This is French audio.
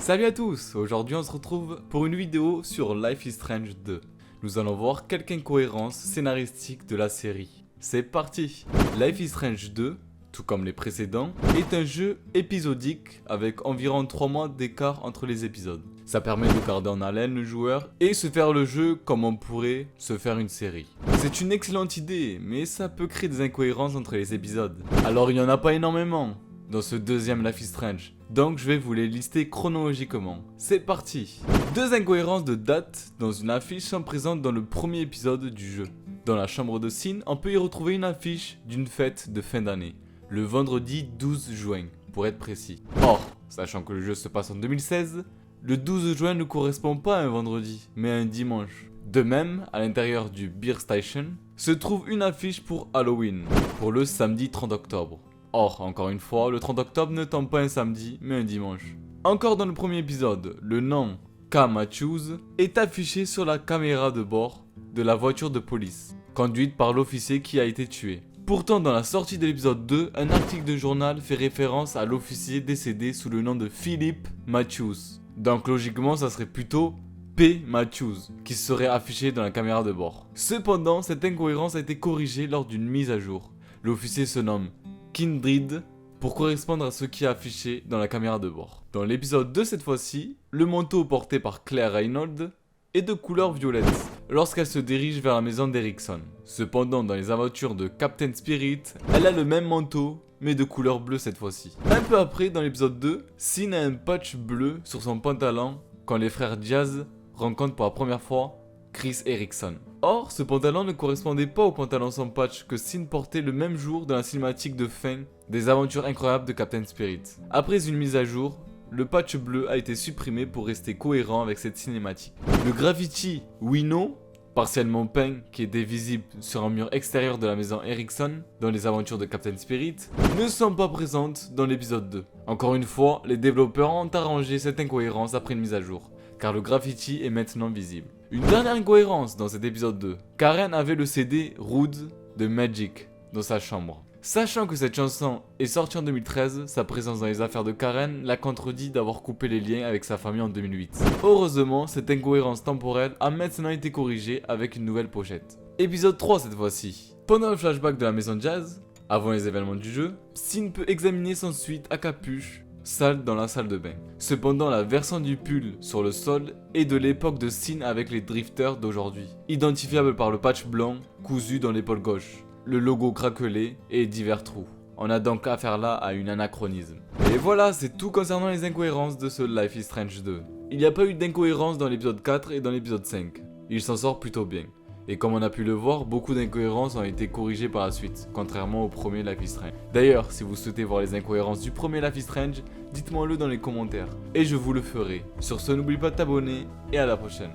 Salut à tous, aujourd'hui on se retrouve pour une vidéo sur Life is Strange 2. Nous allons voir quelques incohérences scénaristiques de la série. C'est parti. Life is Strange 2, tout comme les précédents, est un jeu épisodique avec environ 3 mois d'écart entre les épisodes. Ça permet de garder en haleine le joueur et se faire le jeu comme on pourrait se faire une série. C'est une excellente idée, mais ça peut créer des incohérences entre les épisodes. Alors il n'y en a pas énormément dans ce deuxième Life is Strange, donc je vais vous les lister chronologiquement. C'est parti. 2 incohérences de date dans une affiche sont présentes dans le premier épisode du jeu. Dans la chambre de Sin, on peut y retrouver une affiche d'une fête de fin d'année, le vendredi 12 juin, pour être précis. Or, sachant que le jeu se passe en 2016, le 12 juin ne correspond pas à un vendredi, mais à un dimanche. De même, à l'intérieur du Beer Station, se trouve une affiche pour Halloween, pour le samedi 30 octobre. Or, encore une fois, le 30 octobre ne tombe pas un samedi, mais un dimanche. Encore dans le premier épisode, le nom K. Matthews est affiché sur la caméra de bord de la voiture de police, conduite par l'officier qui a été tué. Pourtant, dans la sortie de l'épisode 2, un article de journal fait référence à l'officier décédé sous le nom de Philip Matthews. Donc logiquement, ça serait plutôt P. Matthews qui serait affiché dans la caméra de bord. Cependant, cette incohérence a été corrigée lors d'une mise à jour. L'officier se nomme Kindred pour correspondre à ce qui est affiché dans la caméra de bord. Dans l'épisode 2 cette fois-ci, le manteau porté par Claire Reynolds est de couleur violette lorsqu'elle se dirige vers la maison d'Erickson. Cependant, dans les aventures de Captain Spirit, elle a le même manteau mais de couleur bleue cette fois-ci. Un peu après, dans l'épisode 2, Sin a un patch bleu sur son pantalon quand les frères Diaz rencontrent pour la première fois Chris Erickson. Or, ce pantalon ne correspondait pas au pantalon sans patch que Sin portait le même jour dans la cinématique de fin des aventures incroyables de Captain Spirit. Après une mise à jour, le patch bleu a été supprimé pour rester cohérent avec cette cinématique. Le graffiti We Know, partiellement peint, qui était visible sur un mur extérieur de la maison Erickson dans les aventures de Captain Spirit, ne sont pas présentes dans l'épisode 2. Encore une fois, les développeurs ont arrangé cette incohérence après une mise à jour, car le graffiti est maintenant visible. Une dernière incohérence dans cet épisode 2. Karen avait le CD Rude de Magic dans sa chambre. Sachant que cette chanson est sortie en 2013, sa présence dans les affaires de Karen la contredit d'avoir coupé les liens avec sa famille en 2008. Heureusement, cette incohérence temporelle a maintenant été corrigée avec une nouvelle pochette. Épisode 3 cette fois-ci. Pendant le flashback de la maison Jazz, avant les événements du jeu, Sin peut examiner son suite à capuche sale dans la salle de bain. Cependant, la version du pull sur le sol est de l'époque de Sin avec les drifters d'aujourd'hui, identifiable par le patch blanc cousu dans l'épaule gauche, le logo craquelé et divers trous. On a donc affaire là à un anachronisme. Et voilà, c'est tout concernant les incohérences de ce Life is Strange 2. Il n'y a pas eu d'incohérence dans l'épisode 4 et dans l'épisode 5. Il s'en sort plutôt bien. Et comme on a pu le voir, beaucoup d'incohérences ont été corrigées par la suite, contrairement au premier Life is Strange. D'ailleurs, si vous souhaitez voir les incohérences du premier Life is Strange, dites-moi le dans les commentaires, et je vous le ferai. Sur ce, n'oublie pas de t'abonner, et à la prochaine.